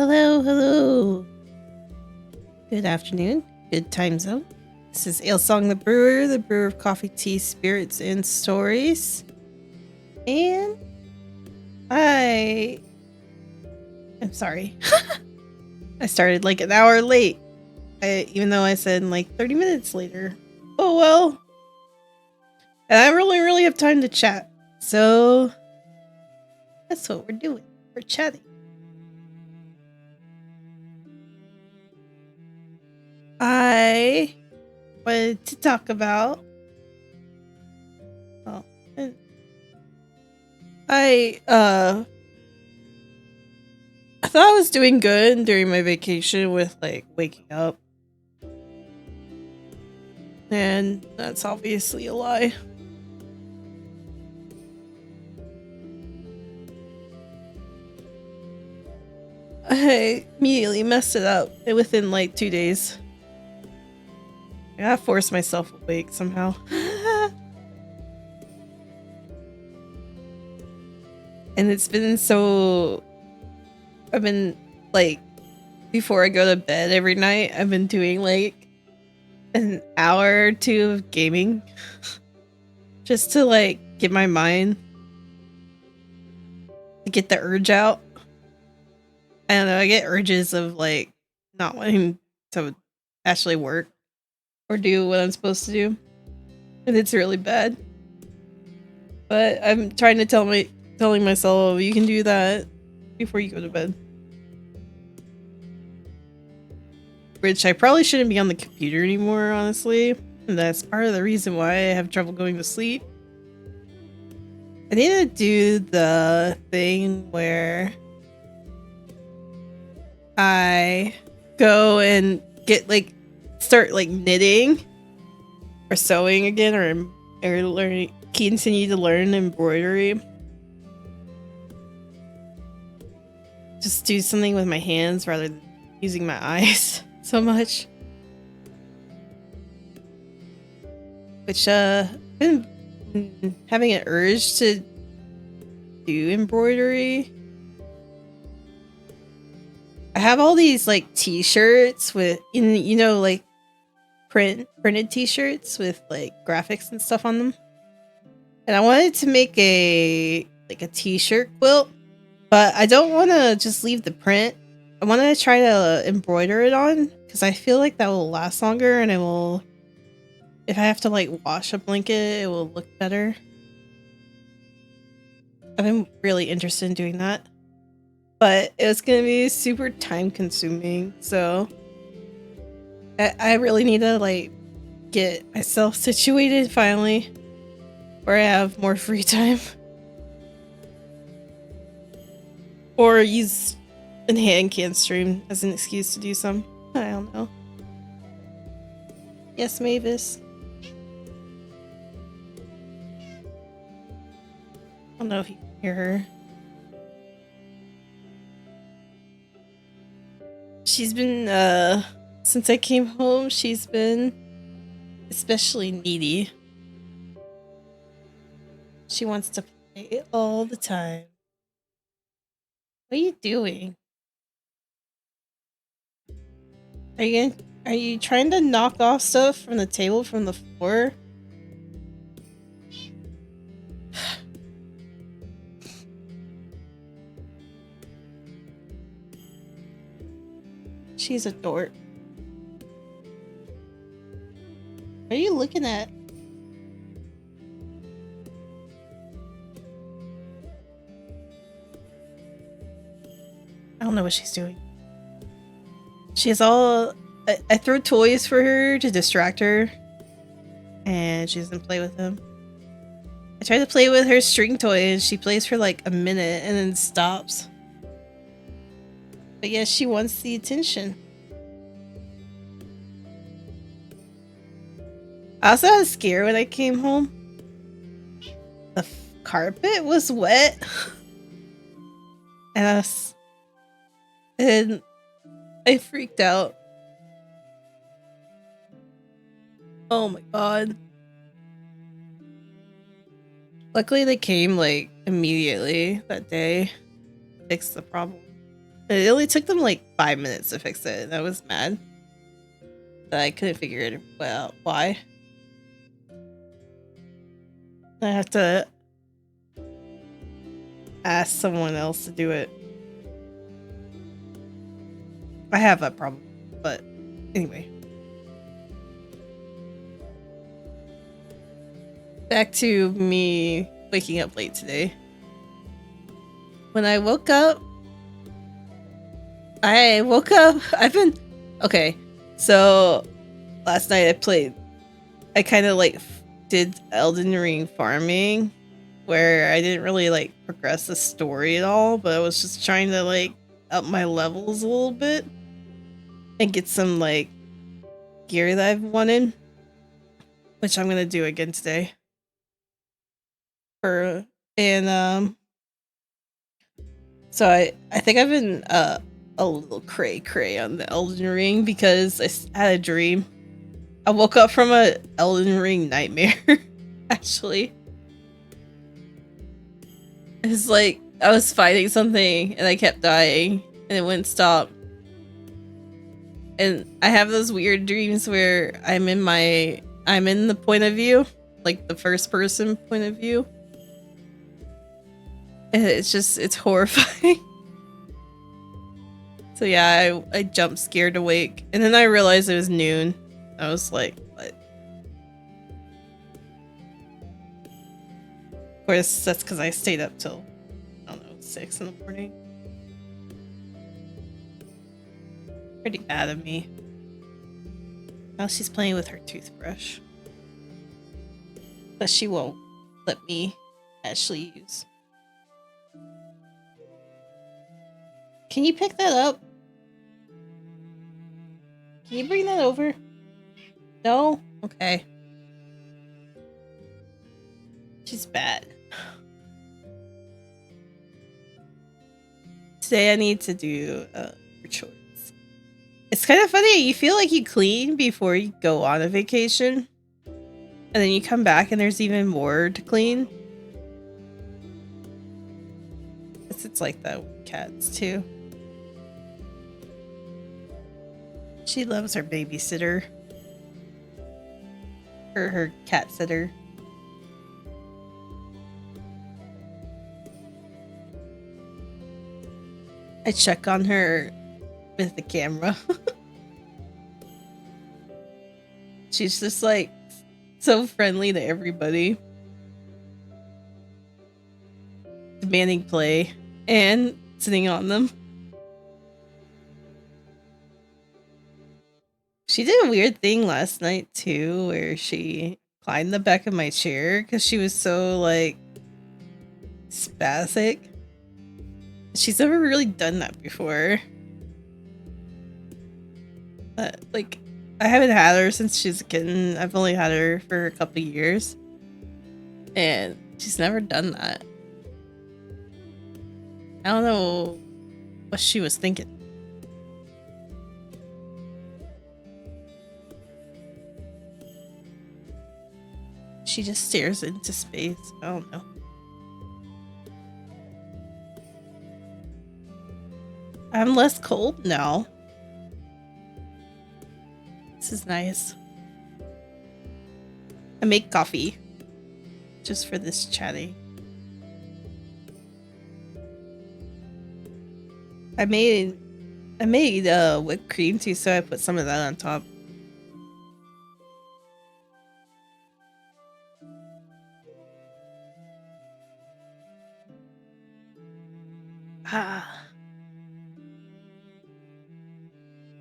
Hello, hello. Good afternoon. Good time zone. This is AlesongtheBrewer, the brewer of coffee, tea, spirits, and stories. And I'm sorry. I started like an hour late. Even though I said like 30 minutes later. Oh well. And I really have time to chat. So that's what we're doing. We're chatting. I wanted to talk about I thought I was doing good during my vacation with like waking up. And that's obviously a lie. I immediately messed it up within like 2 days. I gotta force myself awake somehow. And it's been so... I've been like... Before I go to bed every night, I've been doing like an hour or two of gaming. Just to like get my mind... to get the urge out. I don't know, I get urges of like not wanting to actually work or do what I'm supposed to do. And it's really bad. But I'm trying to telling myself you can do that before you go to bed. Which I probably shouldn't be on the computer anymore, honestly. And that's part of the reason why I have trouble going to sleep. I need to do the thing where I go and get like start like knitting or sewing again, or learning, continue to learn embroidery. Just do something with my hands rather than using my eyes so much. Which I've been having an urge to do embroidery. I have all these like t-shirts with, you know, like printed t-shirts with like graphics and stuff on them. And I wanted to make a t-shirt quilt, but I don't want to just leave the print. I want to try to embroider it on because I feel like that will last longer, and it will, if I have to like wash a blanket, it will look better. I've been really interested in doing that. But it's gonna be super time consuming, so I really need to like get myself situated finally, where I have more free time, or use a hand can stream as an excuse to do some. I don't know. Yes, Mavis. I don't know if you can hear her. She's been, since I came home, she's been especially needy. She wants to play all the time. What are you doing? Are you trying to knock off stuff from the table from the floor? She's a dork. What are you looking at? I don't know what she's doing. She has all... I throw toys for her to distract her, and she doesn't play with them. I try to play with her string toy, and she plays for like a minute and then stops. But yes, she wants the attention. I also had a scare when I came home. The carpet was wet. And I freaked out. Oh my god. Luckily they came like immediately that day. Fixed the problem. It only took them like 5 minutes to fix it, and I was mad that I couldn't figure it out why. I have to ask someone else to do it. I have that problem, but anyway. Back to me waking up late today. When I woke up, I've been... Okay, so last night I kind of like did Elden Ring farming, where I didn't really like progress the story at all, but I was just trying to like up my levels a little bit and get some like gear that I've wanted, which I'm gonna do again today. So I think I've been a little cray on the Elden Ring because I had a dream. I woke up from a Elden Ring nightmare. Actually, it was like I was fighting something and I kept dying and it wouldn't stop. And I have those weird dreams where I'm in the point of view, like the first person point of view. And it's horrifying. So yeah, I jumped scared awake. And then I realized it was noon. I was like, what? Of course, that's because I stayed up till, I don't know, 6 in the morning. Pretty bad of me. Now she's playing with her toothbrush. But she won't let me actually use. Can you pick that up? Can you bring that over? No? Okay. She's bad. Today I need to do chores. It's kind of funny. You feel like you clean before you go on a vacation. And then you come back and there's even more to clean. It's like that with cats too. She loves her babysitter. Or her cat sitter. I check on her with the camera. She's just like so friendly to everybody. Demanding play and sitting on them. She did a weird thing last night too, where she climbed the back of my chair because she was so like spastic. She's never really done that before. Like, I haven't had her since she's a kitten. I've only had her for a couple years. And she's never done that. I don't know what she was thinking. She just stares into space. I don't know. I'm less cold now. This is nice. I make coffee just for this chatting. I made whipped cream too, so I put some of that on top.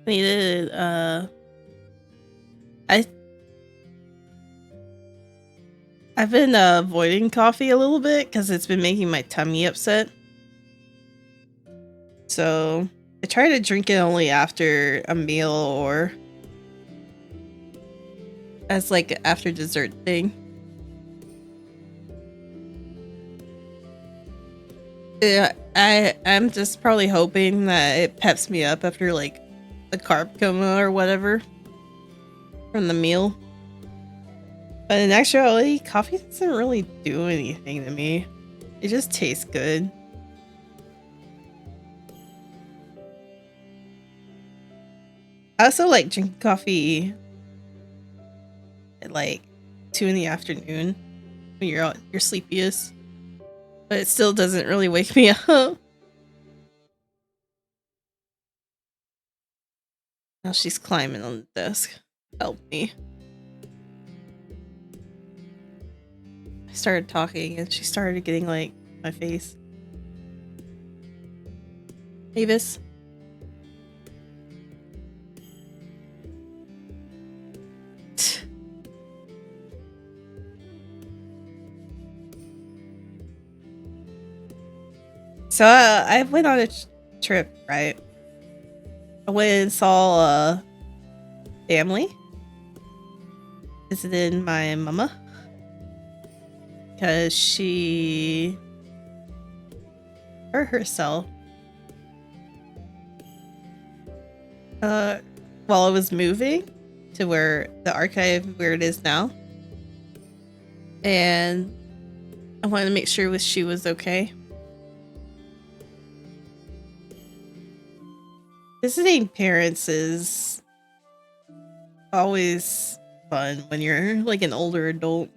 Needed I've been avoiding coffee a little bit because it's been making my tummy upset. So I try to drink it only after a meal or as like after dessert thing. Yeah, I'm just probably hoping that it peps me up after like the carb coma or whatever from the meal. But in actuality, coffee doesn't really do anything to me. It just tastes good. I also like drinking coffee at like 2 in the afternoon when you're out your sleepiest, but it still doesn't really wake me up. Now she's climbing on the desk. Help me. I started talking and she started getting like my face. Mavis. So I went on a trip, right? I went and saw family. Visited my mama. Because she hurt herself. While I was moving to where the archive where it is now. And I wanted to make sure she was okay. Visiting parents is always fun when you're like an older adult.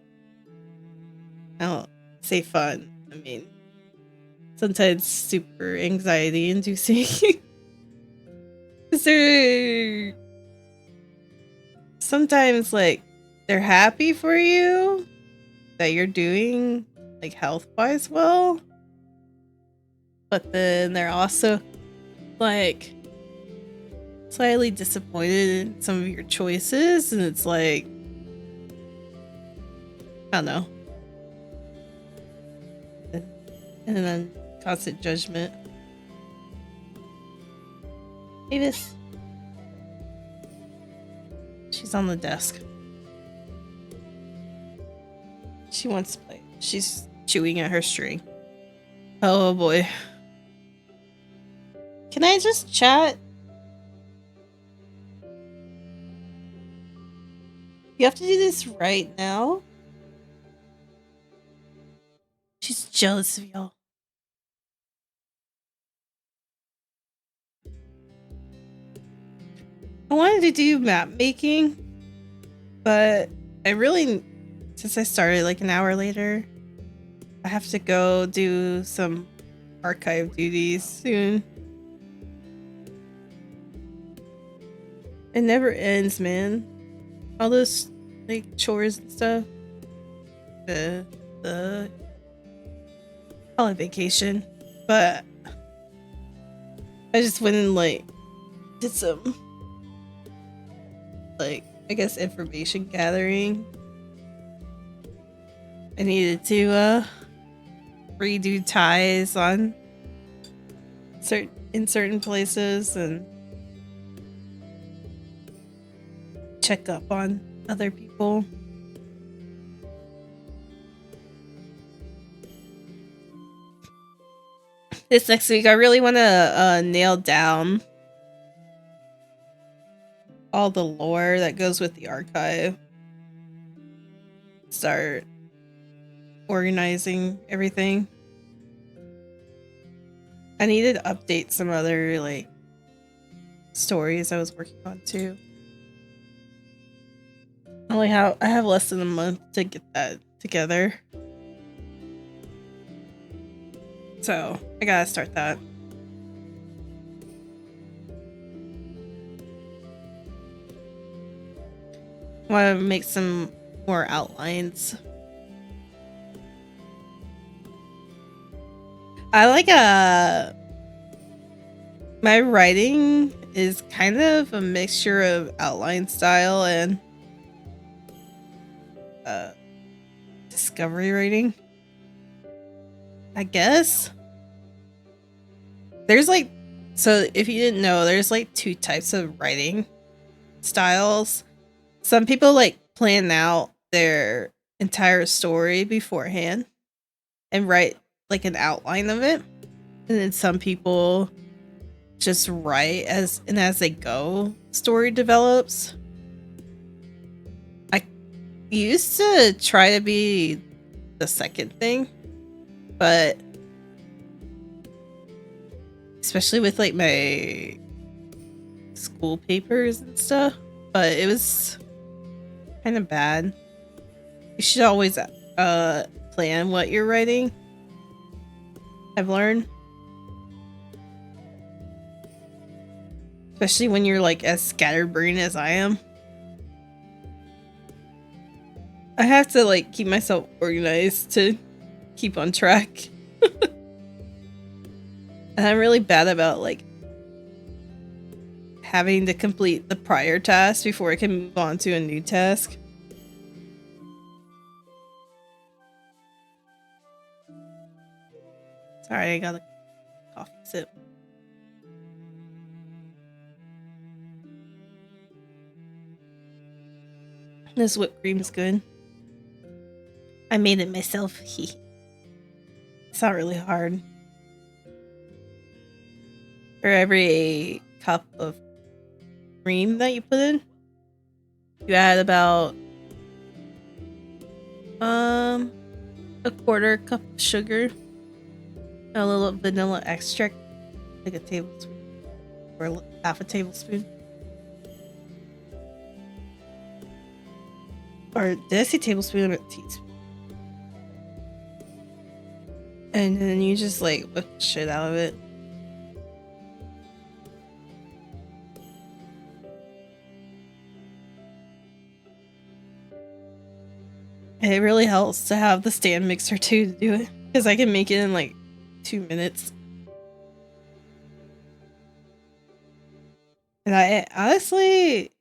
I don't say fun. I mean, sometimes super anxiety inducing. They're sometimes like they're happy for you that you're doing like health wise well, but then they're also like slightly disappointed in some of your choices, and it's like I don't know, and then constant judgment. Mavis. She's on the desk. She wants to play. She's chewing at her string. Oh boy. Can I just chat? You have to do this right now? She's jealous of y'all. I wanted to do map making, but I really, since I started like an hour later, I have to go do some archive duties soon. It never ends, man. All those like chores and stuff. The call it vacation, but I just went and like did some like I guess information gathering. I needed to redo ties on certain places and check up on other people. This next week I really want to nail down all the lore that goes with the archive. Start organizing everything. I needed to update some other like stories I was working on too. I have less than a month to get that together. So I gotta start that. I want to make some more outlines. I like my writing is kind of a mixture of outline style and discovery writing, I guess. There's like, so if you didn't know, there's like 2 types of writing styles. Some people like plan out their entire story beforehand and write like an outline of it. And then some people just write as they go, story develops. I used to try to be the second thing, but especially with like my school papers and stuff, but it was kind of bad. You should always plan what you're writing. I've learned. Especially when you're like as scatterbrained as I am. I have to like keep myself organized to keep on track. And I'm really bad about like having to complete the prior task before I can move on to a new task. Sorry, I got a coffee sip. This whipped cream's good. I made it myself. It's not really hard. For every cup of cream that you put in, you add about a quarter cup of sugar, a little vanilla extract, like a tablespoon or half a tablespoon. Or did I say tablespoon or teaspoon? And then you just like whip the shit out of it. And it really helps to have the stand mixer too to do it, because I can make it in like 2 minutes. And I honestly,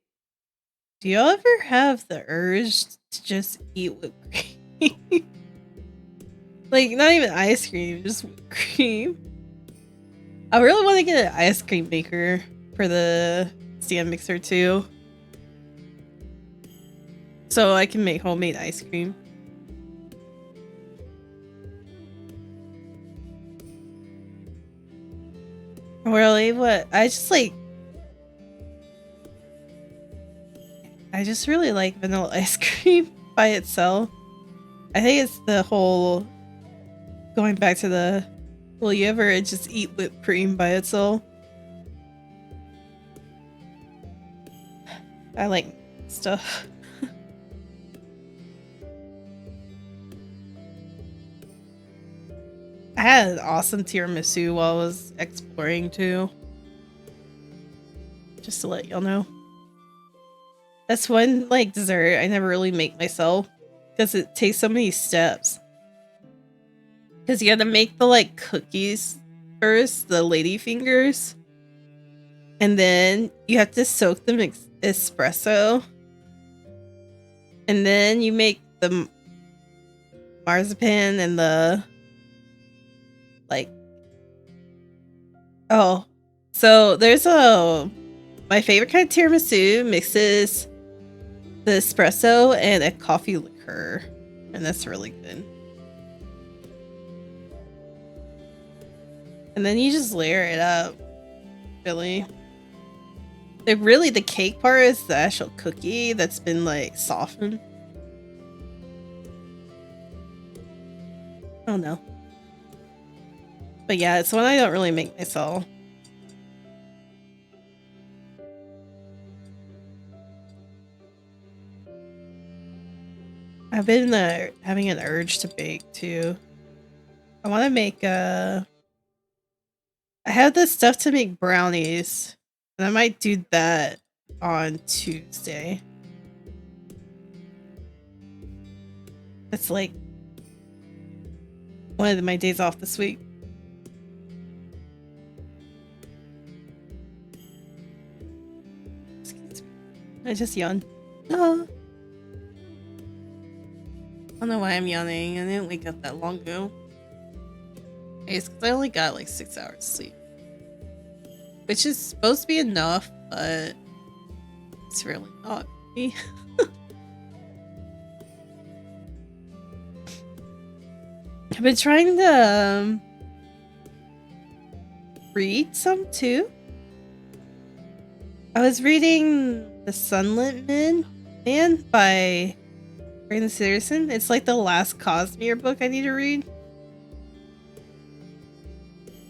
do y'all ever have the urge to just eat whipped cream? Like, not even ice cream, just whipped cream. I really want to get an ice cream maker for the stand mixer too, so I can make homemade ice cream. Really? What? I just really like vanilla ice cream by itself. I think it's the whole going back to the, will you ever just eat whipped cream by itself? I like stuff. I had an awesome tiramisu while I was exploring too. Just to let y'all know. That's one like dessert I never really make myself, because it takes so many steps. Because you gotta make the like cookies first, the lady fingers. And then you have to soak them in espresso. And then you make the marzipan and the like, oh, so there's my favorite kind of tiramisu mixes the espresso and a coffee liqueur, and that's really good. And then you just layer it up, really. The cake part is the actual cookie that's been like softened. Oh no. But yeah, it's one I don't really make myself. I've been having an urge to bake too. I want to make I have this stuff to make brownies, and I might do that on Tuesday. It's like one of my days off this week. Excuse me. I just yawned. Oh. I don't know why I'm yawning. I didn't wake up that long ago. It's because I only got like 6 hours sleep, which is supposed to be enough, but it's really not me. I've been trying to read some too. I was reading The Sunlit Man by Brandon Sanderson. It's like the last Cosmere book I need to read.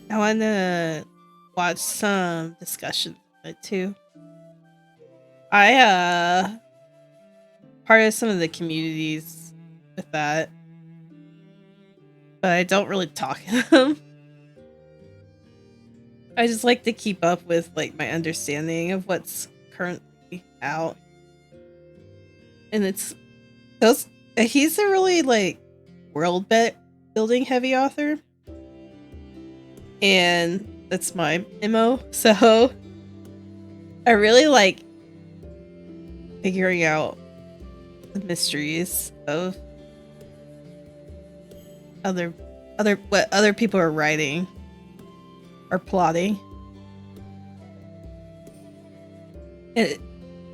I want to watch some discussions of it too. I part of some of the communities with that, but I don't really talk to them. I just like to keep up with like my understanding of what's currently out. And it's those he's a really like world building heavy author. And that's my MO. So I really like figuring out the mysteries of what other people are writing or plotting. And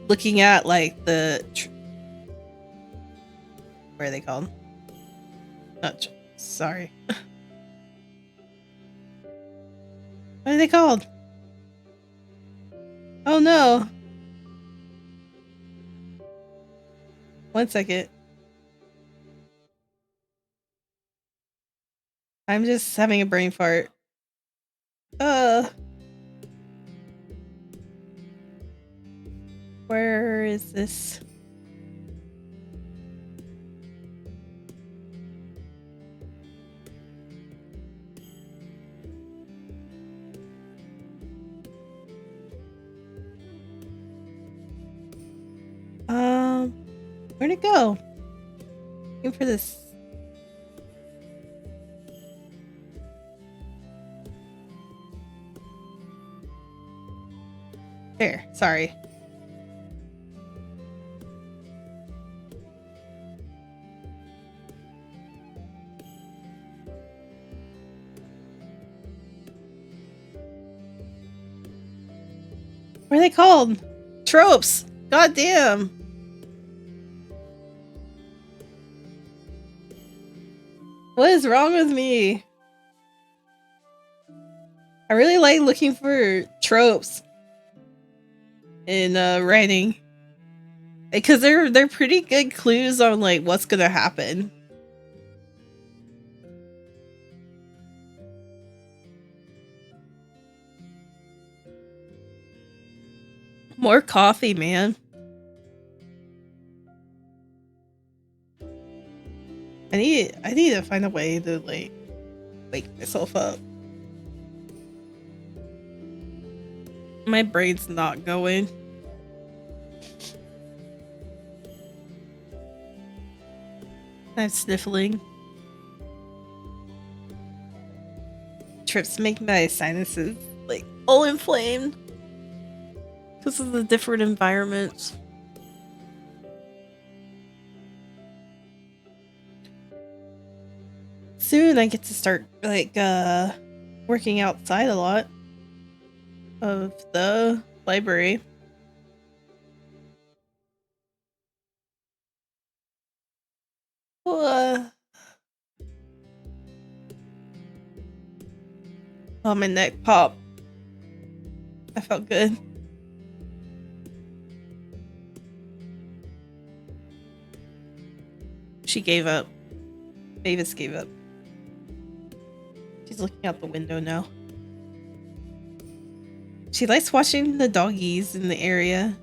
looking at like the what are they called? Not sorry. What are they called? Oh no. One second. I'm just having a brain fart. Where is this? Where'd it go? Looking for this. There, sorry. What are they called? Tropes! God damn! What is wrong with me? I really like looking for tropes in writing. Because they're pretty good clues on like what's gonna happen. More coffee, man. I need to find a way to like wake myself up. My brain's not going. I'm sniffling. Trips make my sinuses like all inflamed because of the different environments. Soon I get to start like working outside a lot of the library. Oh, my neck popped. I felt good. She gave up. Mavis gave up. She's looking out the window now. She likes watching the doggies in the area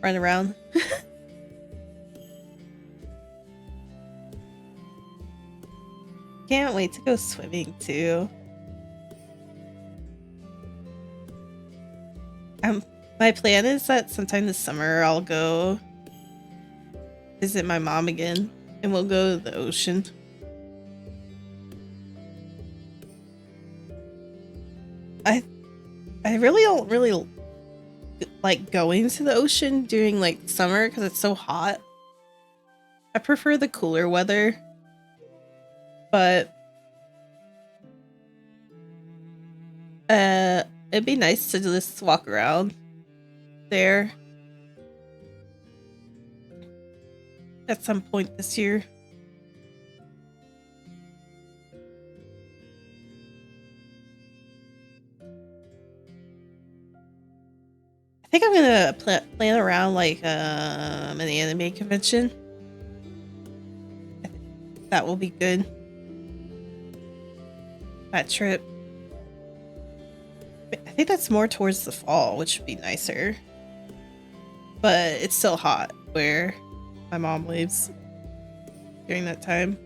run around. Can't wait to go swimming too. My plan is that sometime this summer I'll go visit my mom again and we'll go to the ocean. I really don't really like going to the ocean during like summer because it's so hot. I prefer the cooler weather. But it'd be nice to just walk around there at some point this year. I think I'm gonna plan around like an anime convention. That will be good. That trip. I think that's more towards the fall, which would be nicer. but it's still hot where my mom lives during that time.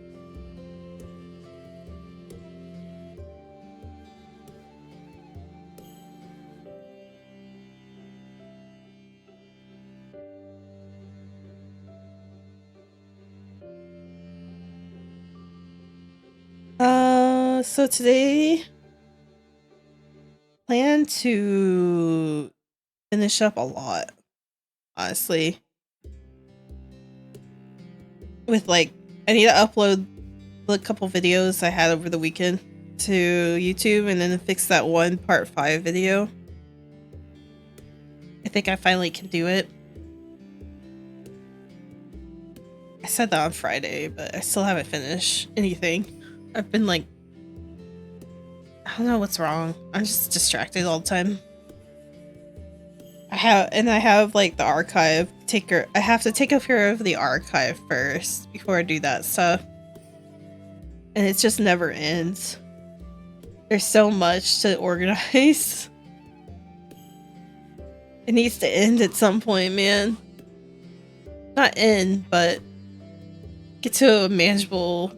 So today, plan to finish up a lot, honestly. With like, I need to upload the couple videos I had over the weekend to YouTube and then fix that one part 5 video. I think I finally can do it. I said that on Friday, but I still haven't finished anything. I've been like, I don't know what's wrong. I'm just distracted all the time. I have like the archive. I have to take care of the archive first before I do that stuff. And it just never ends. There's so much to organize. It needs to end at some point, man. Not end, but get to a manageable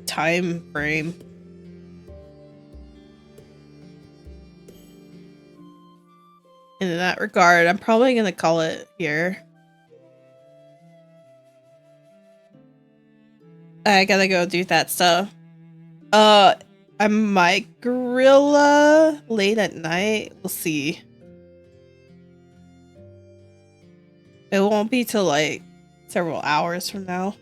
time frame. And in that regard, I'm probably gonna call it here. I gotta go do that stuff. I might Guerilla late at night. We'll see. It won't be till like several hours from now.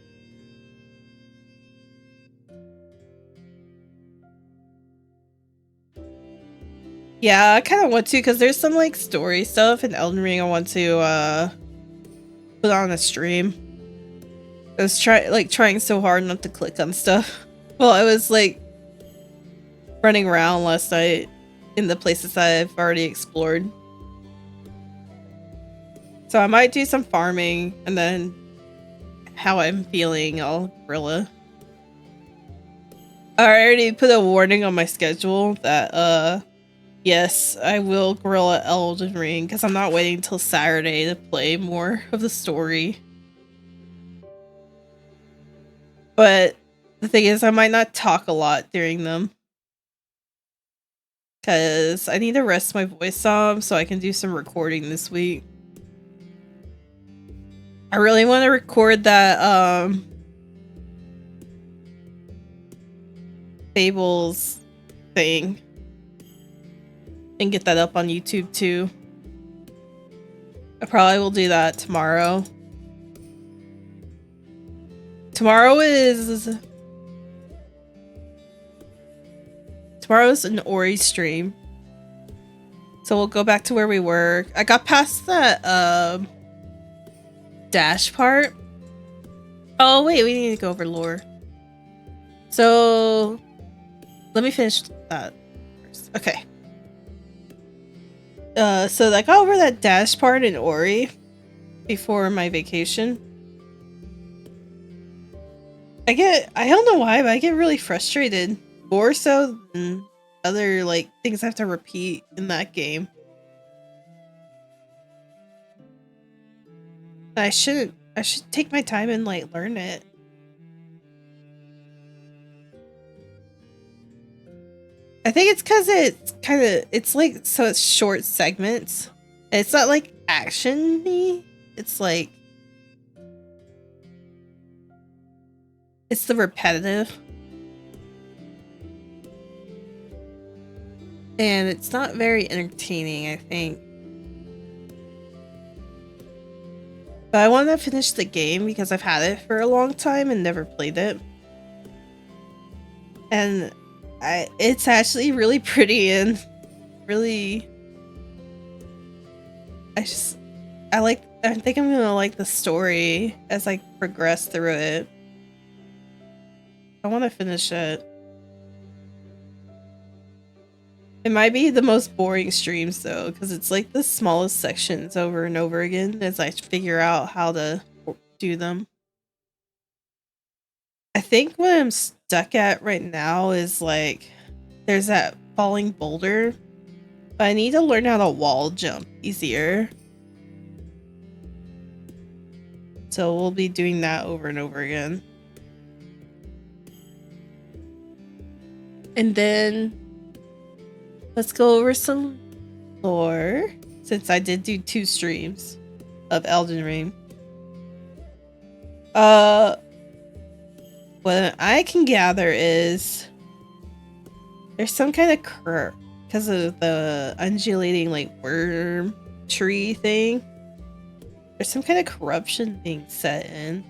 Yeah, I kind of want to because there's some like story stuff in Elden Ring I want to put on a stream. I was trying so hard not to click on stuff. Well, I was like running around last night in the places I've already explored. So I might do some farming and then how I'm feeling, I'll Guerilla. I already put a warning on my schedule that yes, I will Guerilla Elden Ring because I'm not waiting until Saturday to play more of the story. But the thing is, I might not talk a lot during them. Because I need to rest my voice some so I can do some recording this week. I really want to record that Fables thing. And get that up on YouTube too. I probably will do that tomorrow. Tomorrow's an Ori stream. So we'll go back to where we were. I got past that dash part. Oh wait, we need to go over lore. So let me finish that first. Okay. So I got over that dash part in Ori before my vacation. I don't know why, but I get really frustrated. More so than other like things I have to repeat in that game. I should take my time and like learn it. I think it's because it's like, so it's short segments. It's not like action-y. It's like, it's the repetitive. And it's not very entertaining, I think. But I want to finish the game because I've had it for a long time and never played it. And it's actually really pretty and really, I think I'm gonna like the story as I progress through it. I want to finish it. It might be the most boring streams though, because it's like the smallest sections over and over again as I figure out how to do them. I think what I'm stuck at right now is like, there's that falling boulder, but I need to learn how to wall jump easier. So we'll be doing that over and over again. And then let's go over some lore, since I did do 2 streams of Elden Ring. What I can gather is there's some kind of because of the undulating like worm tree thing. There's some kind of corruption being set in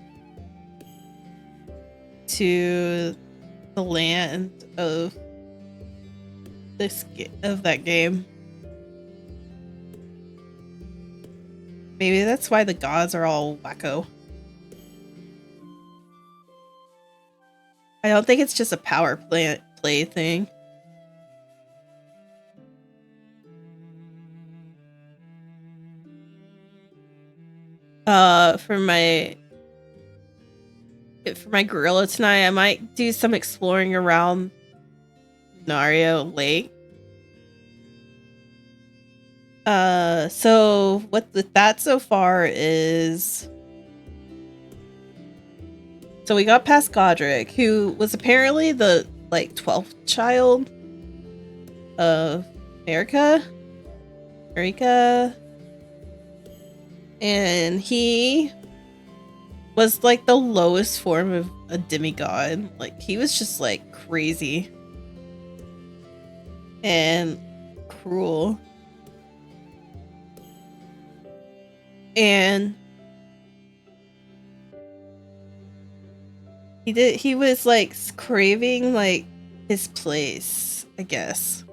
to the land of that game. Maybe that's why the gods are all wacko. I don't think it's just a power play thing. For my Guerilla tonight, I might do some exploring around Nario Lake. So what with that so far is, so we got past Godric, who was apparently the like 12th child of America, and he was like the lowest form of a demigod. Like he was just like crazy and cruel. And he was like craving like his place, I guess.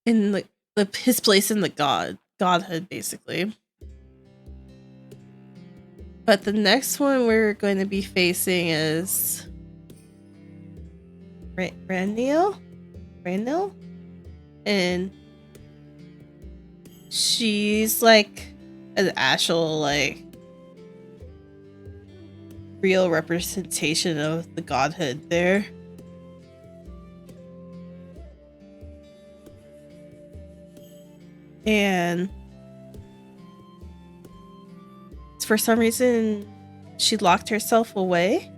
In like his place in the godhood, basically. But the next one we're going to be facing is Randall, and she's like an actual like real representation of the godhood there. And for some reason she locked herself away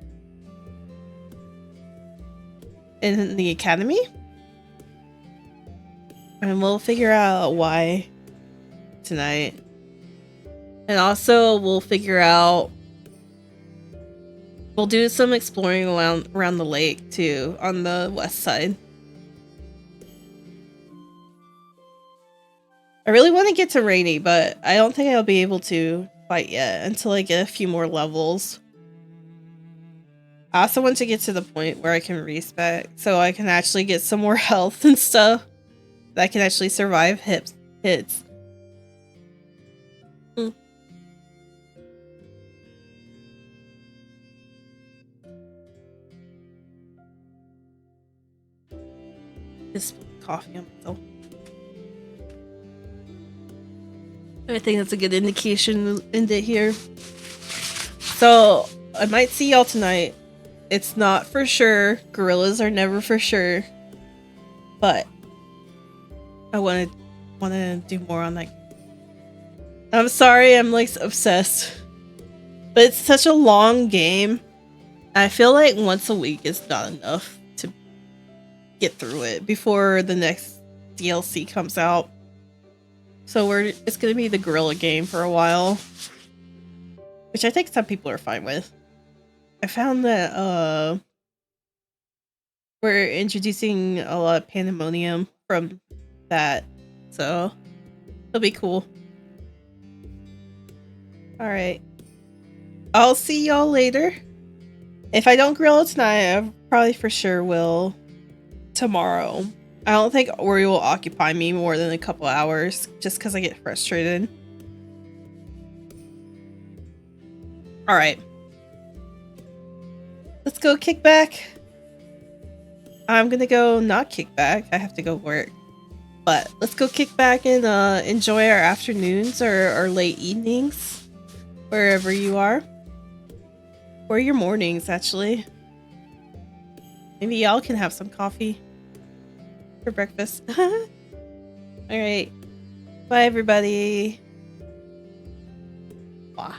in the academy, and we'll figure out why tonight. And also we'll do some exploring around the lake too, on the west side. I really want to get to Rainy, but I don't think I'll be able to quite yet until I get a few more levels. I also want to get to the point where I can respec, so I can actually get some more health and stuff that I can actually survive hits. Just coffee on myself. I think that's a good indication to end it here. So I might see y'all tonight. It's not for sure. Gorillas are never for sure. But I want to do more on that. I'm sorry, I'm like obsessed. But it's such a long game. I feel like once a week is not enough to get through it before the next DLC comes out. So it's gonna be the Guerilla game for a while, which I think some people are fine with. I found that we're introducing a lot of Pandamonium from that, so it'll be cool. Alright. I'll see y'all later. If I don't Guerilla tonight, I probably for sure will tomorrow. I don't think Ori will occupy me more than a couple hours, just because I get frustrated. Alright. Let's go kick back. I'm gonna go not kick back. I have to go work. But let's go kick back and enjoy our afternoons or late evenings, wherever you are. Or your mornings, actually. Maybe y'all can have some coffee for breakfast. Alright. Bye, everybody. Bye.